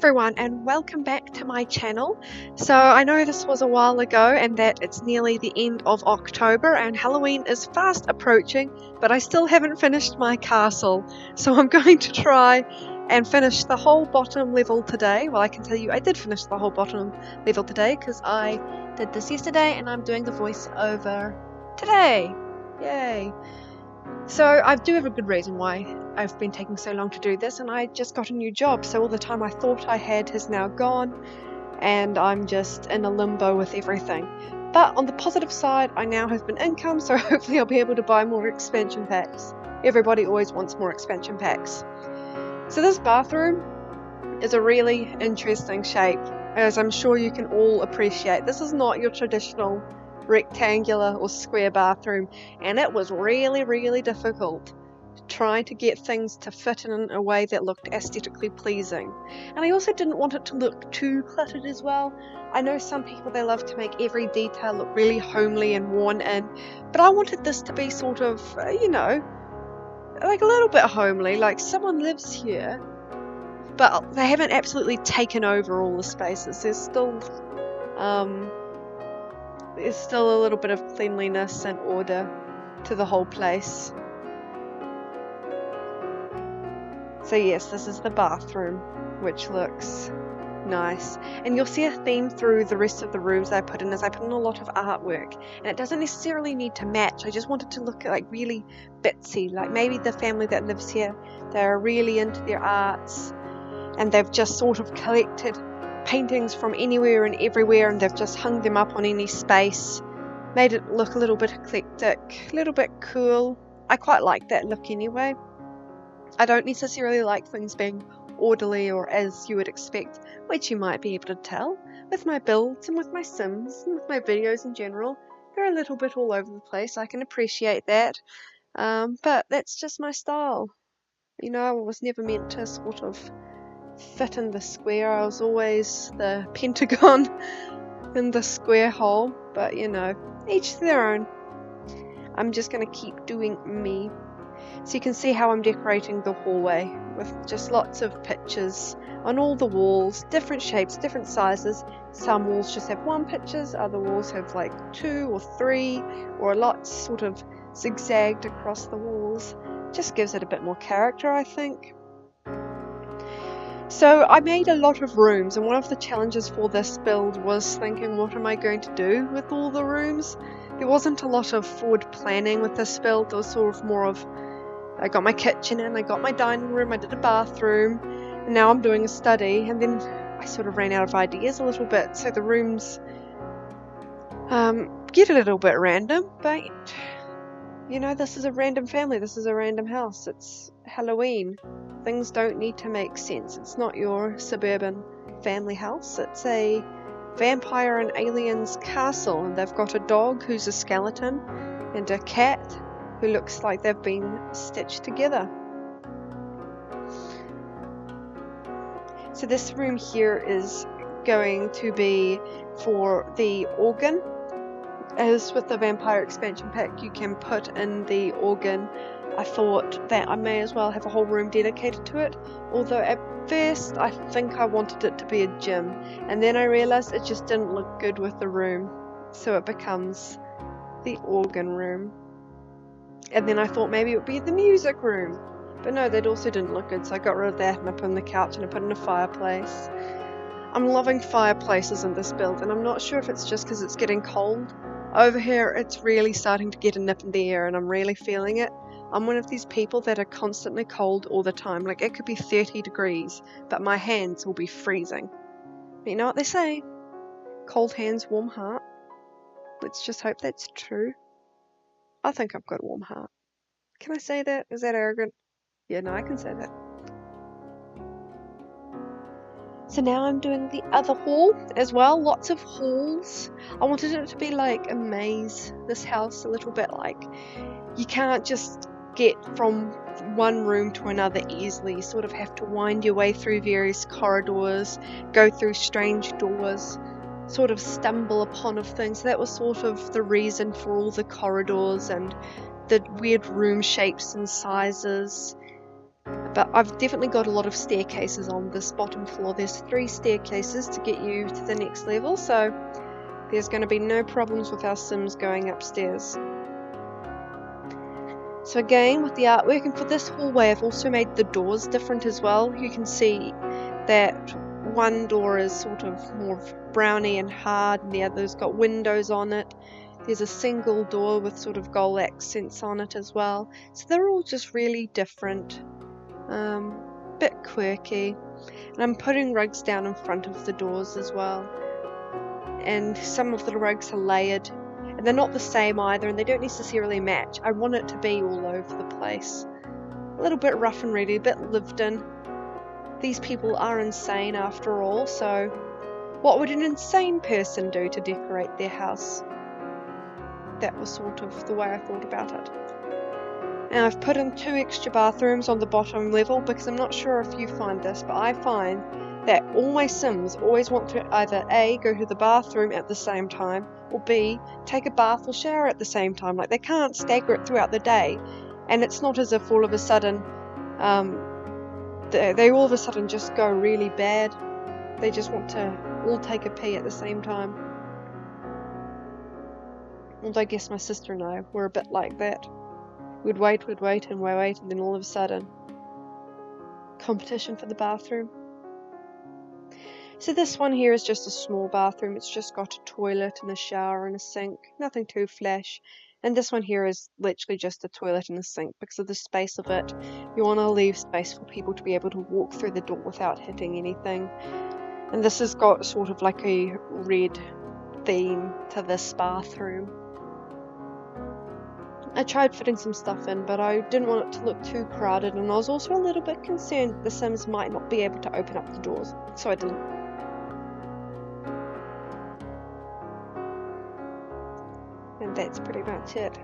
everyone and welcome back to my channel. So I know this was a while ago and that it's nearly the end of October and Halloween is fast approaching, but I still haven't finished my castle. So I'm going to try and finish the whole bottom level today. Well, I can tell you I did finish the whole bottom level today because I did this yesterday and I'm doing the voiceover today. Yay! So I do have a good reason why I've been taking so long to do this, and I just got a new job, so all the time I thought I had has now gone and I'm just in a limbo with everything. But on the positive side, I now have an income, so hopefully I'll be able to buy more expansion packs. Everybody always wants more expansion packs. So this bathroom is a really interesting shape, as I'm sure you can all appreciate. This is not your traditional rectangular or square bathroom, and it was really difficult trying to get things to fit in a way that looked aesthetically pleasing. And I also didn't want it to look too cluttered as well. I know some people, they love to make every detail look really homely and worn in, but I wanted this to be sort of, you know, like a little bit homely, like someone lives here, but they haven't absolutely taken over all the spaces. There's still a little bit of cleanliness and order to the whole place. So yes, this is the bathroom, which looks nice. And you'll see a theme through the rest of the rooms I put in, as I put in a lot of artwork. And it doesn't necessarily need to match. I just wanted to look like really bitsy, like maybe the family that lives here, they're really into their arts and they've just sort of collected paintings from anywhere and everywhere and they've just hung them up on any space. Made it look a little bit eclectic, a little bit cool. I quite like that look anyway. I don't necessarily like things being orderly or as you would expect, which you might be able to tell with my builds and with my sims and with my videos in general. They're a little bit all over the place. I can appreciate that, but that's just my style. You know, I was never meant to sort of fit in the square. I was always the pentagon in the square hole, but you know, each to their own. I'm just going to keep doing me. So you can see how I'm decorating the hallway with just lots of pictures on all the walls, different shapes, different sizes. Some walls just have one pictures, other walls have like 2 or 3, or a lot sort of zigzagged across the walls. Just gives it a bit more character, I think. So I made a lot of rooms, and one of the challenges for this build was thinking, what am I going to do with all the rooms? There wasn't a lot of forward planning with this build. There was sort of more of, I got my kitchen in, I got my dining room, I did a bathroom, and now I'm doing a study, and then I sort of ran out of ideas a little bit, so the rooms get a little bit random, but you know, this is a random family, this is a random house, it's Halloween. Things don't need to make sense. It's not your suburban family house, it's a vampire and aliens castle, and they've got a dog who's a skeleton and a cat who looks like they've been stitched together. So this room here is going to be for the organ. As with the vampire expansion pack, you can put in the organ. I thought that I may as well have a whole room dedicated to it, although at first I think I wanted it to be a gym, and then I realised it just didn't look good with the room, so it becomes the organ room. And then I thought maybe it would be the music room, but no, that also didn't look good, so I got rid of that and I put in the couch and I put in a fireplace. I'm loving fireplaces in this build, and I'm not sure if it's just because it's getting cold. Over here it's really starting to get a nip in the air and I'm really feeling it. I'm one of these people that are constantly cold all the time. Like, it could be 30 degrees, but my hands will be freezing. But you know what they say? Cold hands, warm heart. Let's just hope that's true. I think I've got a warm heart. Can I say that? Is that arrogant? Yeah, no, I can say that. So now I'm doing the other hall as well. Lots of halls. I wanted it to be like a maze, this house, a little bit like, you can't just get from one room to another easily. You sort of have to wind your way through various corridors, go through strange doors, sort of stumble upon of things. That was sort of the reason for all the corridors and the weird room shapes and sizes. But I've definitely got a lot of staircases on this bottom floor. There's 3 staircases to get you to the next level, so there's going to be no problems with our Sims going upstairs. So again, with the artwork, and for this hallway I've also made the doors different as well. You can see that one door is sort of more browny and hard, and the other's got windows on it. There's a single door with sort of gold accents on it as well. So they're all just really different. Bit quirky. And I'm putting rugs down in front of the doors as well. And some of the rugs are layered. And they're not the same either, and they don't necessarily match. I want it to be all over the place. A little bit rough and ready, a bit lived in. These people are insane after all, so what would an insane person do to decorate their house? That was sort of the way I thought about it. And I've put in 2 extra bathrooms on the bottom level because I'm not sure if you find this, but I find that all my Sims always want to either A, go to the bathroom at the same time, or B, take a bath or shower at the same time. Like, they can't stagger it throughout the day, and it's not as if all of a sudden they all of a sudden just go really bad. They just want to all take a pee at the same time. Although I guess my sister and I were a bit like that. We'd wait, and then all of a sudden, competition for the bathroom. So this one here is just a small bathroom. It's just got a toilet and a shower and a sink. Nothing too flash. And this one here is literally just a toilet and a sink because of the space of it. You want to leave space for people to be able to walk through the door without hitting anything. And this has got sort of like a red theme to this bathroom. I tried fitting some stuff in, but I didn't want it to look too crowded, and I was also a little bit concerned the Sims might not be able to open up the doors, so I didn't. And that's pretty much it.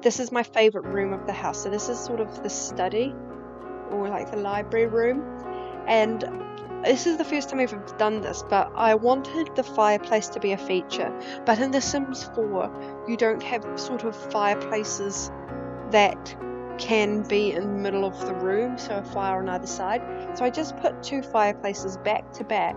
This is my favourite room of the house. So this is sort of the study, or like the library room, and this is the first time I've ever done this, but I wanted the fireplace to be a feature. But in The Sims 4, you don't have sort of fireplaces that can be in the middle of the room, so a fire on either side. So I just put 2 fireplaces back to back,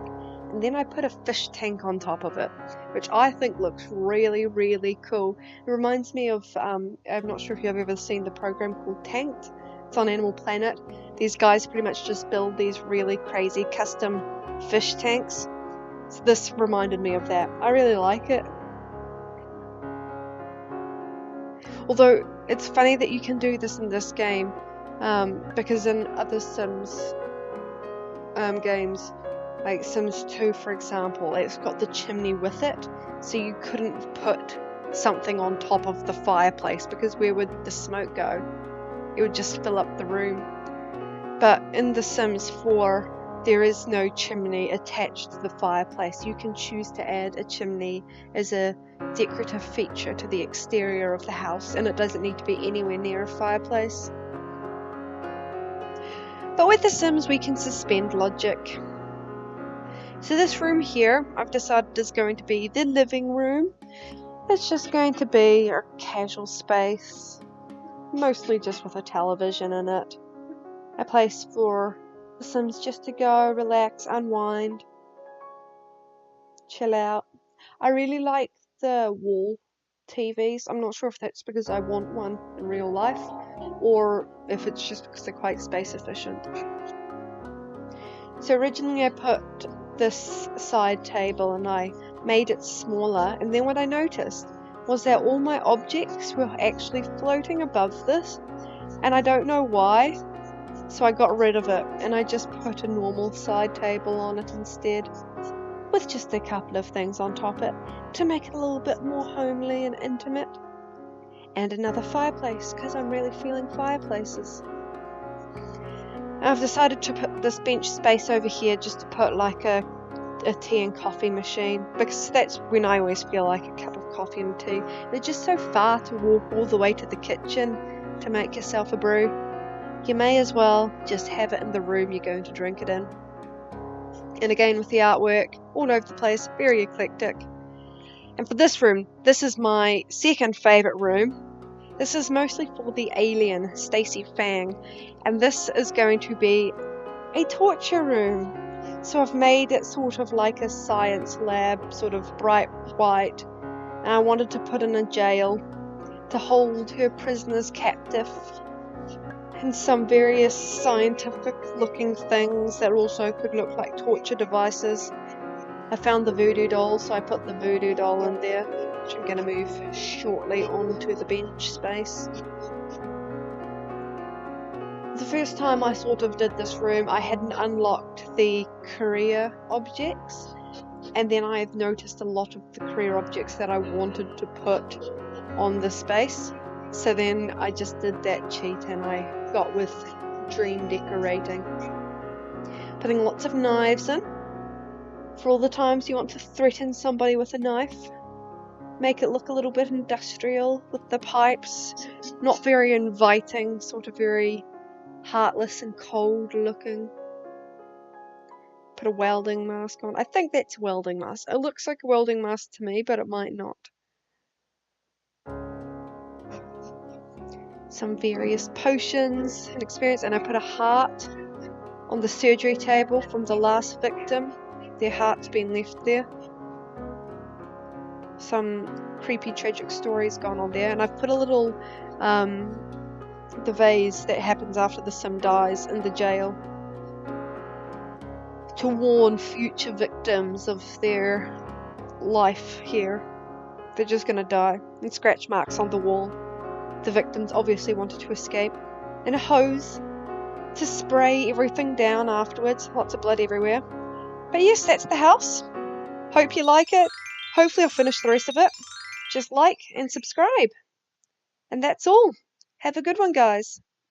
and then I put a fish tank on top of it, which I think looks really, really cool. It reminds me of, I'm not sure if you've ever seen the program called Tanked. It's on Animal Planet. These guys pretty much just build these really crazy custom fish tanks. So this reminded me of that. I really like it. Although it's funny that you can do this in this game, because in other Sims games, like Sims 2 for example, it's got the chimney with it, so you couldn't put something on top of the fireplace because where would the smoke go? It would just fill up the room. But in The Sims 4, there is no chimney attached to the fireplace. You can choose to add a chimney as a decorative feature to the exterior of the house, and it doesn't need to be anywhere near a fireplace. But with The Sims, we can suspend logic. So this room here, I've decided is going to be the living room. It's just going to be a casual space, mostly just with a television in it. A place for the Sims just to go, relax, unwind, chill out. I really like the wall TVs. I'm not sure if that's because I want one in real life, or if it's just because they're quite space efficient. So originally I put this side table and I made it smaller, and then what I noticed was that all my objects were actually floating above this, and I don't know why, so I got rid of it and I just put a normal side table on it instead, with just a couple of things on top it to make it a little bit more homely and intimate. And another fireplace, because I'm really feeling fireplaces. I've decided to put this bench space over here just to put like a tea and coffee machine, because that's when I always feel like a cup of coffee and tea. They're just so far to walk all the way to the kitchen to make yourself a brew. You may as well just have it in the room you're going to drink it in. And again with the artwork all over the place, very eclectic. And for this room, this is my second favourite room. This is mostly for the alien, Stacy Fang, and this is going to be a torture room. So I've made it sort of like a science lab, sort of bright white, and I wanted to put in a jail to hold her prisoners captive, and some various scientific looking things that also could look like torture devices. I found the voodoo doll, so I put the voodoo doll in there, which I'm going to move shortly onto the bench space. The first time I sort of did this room, I hadn't unlocked the career objects, and then I noticed a lot of the career objects that I wanted to put on the space. So then I just did that cheat and I got with dream decorating. Putting lots of knives in. For all the times you want to threaten somebody with a knife. Make it look a little bit industrial with the pipes. Not very inviting, sort of very heartless and cold looking. Put a welding mask on. I think that's a welding mask. It looks like a welding mask to me, but it might not. Some various potions and experience, and I put a heart on the surgery table from the last victim. Their heart's been left there. Some creepy tragic stories gone on there, and I've put a little the vase that happens after the sim dies in the jail to warn future victims of their life here. They're just gonna die. And scratch marks on the wall. The victims obviously wanted to escape. And a hose to spray everything down afterwards. Lots of blood everywhere. But yes, that's the house. Hope you like it. Hopefully I'll finish the rest of it. Just like and subscribe. And that's all. Have a good one, guys.